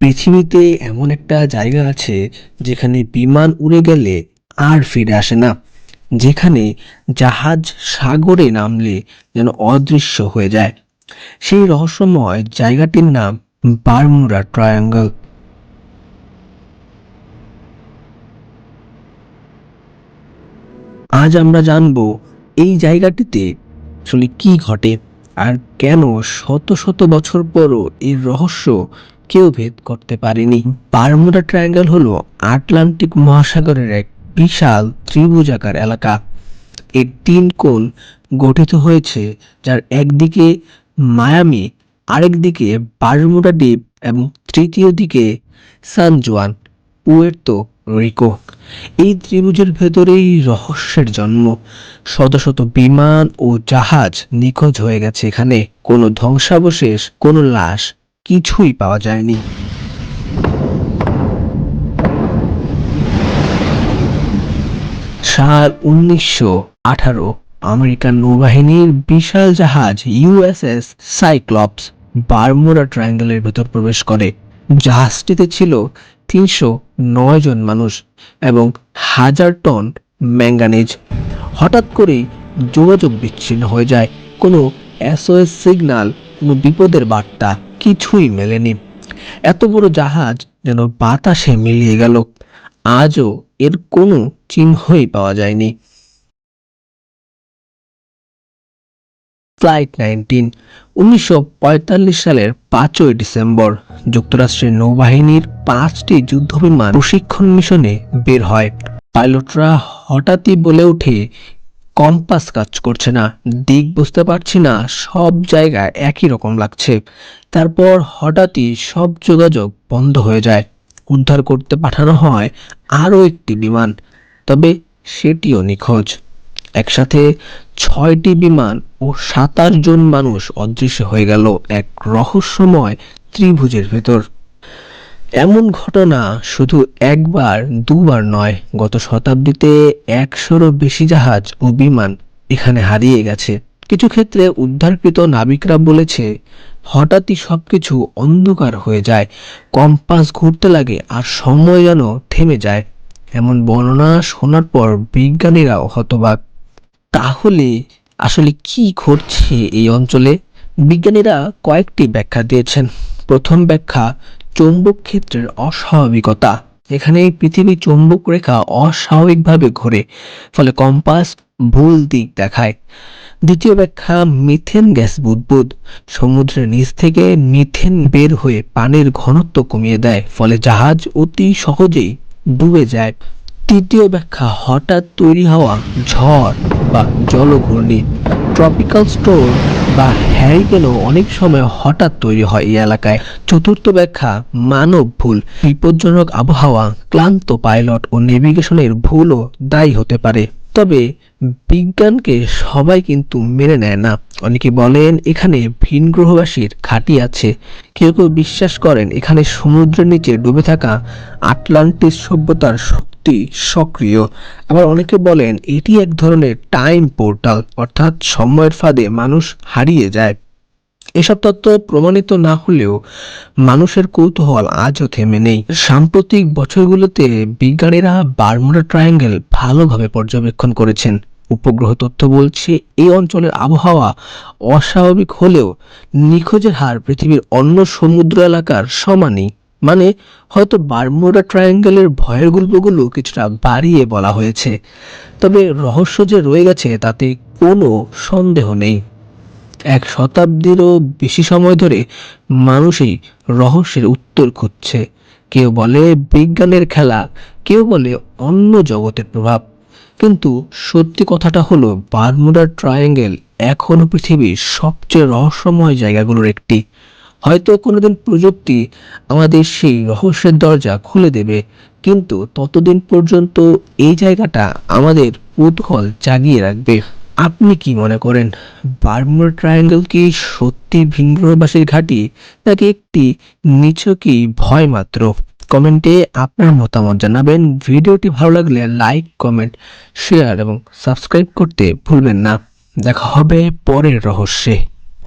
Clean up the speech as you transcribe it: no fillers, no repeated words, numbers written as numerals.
পৃথিবীতে এমন একটা জায়গা আছে যেখানে বিমান উড়ে গেলে আর ফিরে আসে না, যেখানে জাহাজ সাগরে নামলে যেন অদৃশ্য হয়ে যায়। সেই রহস্যময় জায়গাটির নাম বারমুডা ট্রায়াঙ্গল। আজ আমরা জানবো এই জায়গাটিতে আসলে কি ঘটে, আর কেন শত শত বছর পরও এর রহস্য কেউ ভেদ করতে পারেনি। বারমুডা ট্রায়াঙ্গল হলো আটলান্টিক মহাসাগরের এক বিশাল ত্রিভুজাকার এলাকা। এর তিন কোণ গঠিত হয়েছে, যার একদিকে মায়ামি, আরেকদিকে বারমুডা দ্বীপ এবং তৃতীয় দিকে সান জুয়ান, পুয়ের্তো রিকো। এই ত্রিভুজের ভেতরেই রহস্যের জন্ম। শত শত বিমান ও জাহাজ নিখোঁজ হয়ে গেছে এখানে। কোনো ধ্বংসাবশেষ, কোনো লাশ, কিছুই পাওয়া যায়নি। সাল 1918 আমেরিকান নৌবাহিনীর বিশাল জাহাজ ইউএসএস সাইক্লপস বারমুডা ট্রায়াঙ্গলের ভেতর প্রবেশ করে। জাহাজটিতে ছিল 309 জন মানুষ এবং 1000 টন ম্যাঙ্গানিজ। হঠাৎ করেই যোগাযোগ বিচ্ছিন্ন হয়ে যায়। কোনো এসওএস সিগন্যাল, কোনো বিপদের বার্তা কিছুই মেলেনি। এত বড় জাহাজ যেন বাতাসে মিলিয়ে গেল। আজও এর কোনো চিহ্নই পাওয়া যায়নি। ফ্লাইট 19 1945 সালের 5ই ডিসেম্বর যুক্তরাষ্ট্রের নৌবাহিনীর 5টি যুদ্ধবিমান প্রশিক্ষণ মিশনে বের হয়। পাইলটরা হঠাৎই বলে ওঠে, কম্পাস কাজ করছে না, দিক বুঝতে পারছি না, সব জায়গায় একই রকম লাগছে। তারপর হঠাৎই সব যোগাযোগ বন্ধ হয়ে যায়। উদ্ধার করতে পাঠানো হয় আরও একটি বিমান, তবে সেটিও নিখোঁজ। একসাথে 6টি বিমান ও 27 জন মানুষ অদৃশ্য হয়ে গেল এক রহস্যময় ত্রিভুজের ভেতর। এমন ঘটনা শুধু একবার দুবার নয়, গত শতাব্দীতে 100-রও বেশি জাহাজ ও বিমান এখানে হারিয়ে গেছে। কিছু ক্ষেত্রে উদ্ধারকৃত নাবিকরা বলেছে, হঠাৎই সবকিছু অন্ধকার হয়ে যায়, কম্পাস ঘুরতে লাগে আর সময় যেন থেমে যায়। এমন বর্ণনা শোনার পর বিজ্ঞানীরাও হতবাক। তাহলে আসলে কি ঘটছে এই অঞ্চলে? বিজ্ঞানীরা কয়েকটি ব্যাখ্যা দিয়েছেন। প্রথম ব্যাখ্যা, চৌম্বক ক্ষেত্রের অস্বাভাবিকতা। এখানে পৃথিবী চৌম্বক রেখা অস্বাভাবিকভাবে ঘোরে, ফলে কম্পাস ভুল দিক দেখায়। দ্বিতীয় ব্যাখ্যা, মিথেন গ্যাস বুদবুদ। সমুদ্রের নিচ থেকে মিথেন বের হয়ে পানির ঘনত্ব কমিয়ে দেয়, ফলে জাহাজ অতি সহজেই ডুবে যায়। তৃতীয় ব্যাখ্যা, হঠাৎ তৈরি হওয়া ঝড় বা জলঘূর্ণি। ট্রপিক্যাল স্টোর্ম বা হ্যারিকেনও অনেক সময় হঠাৎ তৈরি হয় এই এলাকায়। চতুর্থ ব্যাখ্যা, মানব ভুল। বিপজ্জনক আবহাওয়া, ক্লান্ত পাইলট ও নেভিগেশনের ভুলও দায়ী হতে পারে। তবে বিজ্ঞানকে সবাই কিন্তু মেনে নেয় না। অনেকে বলেন এখানে ভিন গ্রহবাসীর ঘাঁটি আছে। কেউ কেউ বিশ্বাস করেন এখানে সমুদ্রের নিচে ডুবে থাকা আটলান্টিস সভ্যতার শক্তি সক্রিয়। আবার অনেকে বলেন এটি এক ধরনের টাইম পোর্টাল, অর্থাৎ সময়ের ফাঁদে মানুষ হারিয়ে যায়। এসব তত্ত্ব প্রমাণিত না হলেও মানুষের কৌতূহল আজও থেমে নেই। সাম্প্রতিক বছরগুলোতে বিজ্ঞানীরা বারমুডা ট্রায়াঙ্গল ভালোভাবে পর্যবেক্ষণ করেছেন। উপগ্রহ তথ্য বলছে এই অঞ্চলের আবহাওয়া অস্বাভাবিক হলেও নিখোঁজের হার পৃথিবীর অন্য সমুদ্র এলাকার সমানই। মানে হয়তো বারমুডা ট্রায়াঙ্গলের ভয়ের গল্পগুলো কিছুটা বাড়িয়ে বলা হয়েছে, তবে রহস্য যে রয়ে গেছে তাতে কোনো সন্দেহ নেই। 1 শতাব্দীরও বেশি সময় ধরে মানুষই রহস্যের উত্তর খুঁজছে। কেউ বলে বিজ্ঞানের খেলা, কেউ বলে অন্য জগতের প্রভাব। কিন্তু সত্যি কথাটা হলো, বারমুডা ট্রায়াঙ্গল এখনো পৃথিবীর সবচেয়ে রহস্যময় জায়গাগুলোর একটি। হয়তো কোনোদিন প্রযুক্তি আমাদের সেই রহস্যের দরজা খুলে দেবে, কিন্তু ততদিন পর্যন্ত এই জায়গাটা আমাদের কৌতূহল জাগিয়ে রাখবে। আপনি কি মনে করেন, বারমুডা ট্রায়াঙ্গল কি সত্যি ভিনগ্রহবাসীর ঘাঁটি, নাকি একটি নিছকই ভয় মাত্র? কমেন্টে আপনার মতামত জানাবেন। ভিডিওটি ভালো লাগলে লাইক, কমেন্ট, শেয়ার এবং সাবস্ক্রাইব করতে ভুলবেন না। দেখা হবে পরের রহস্যে।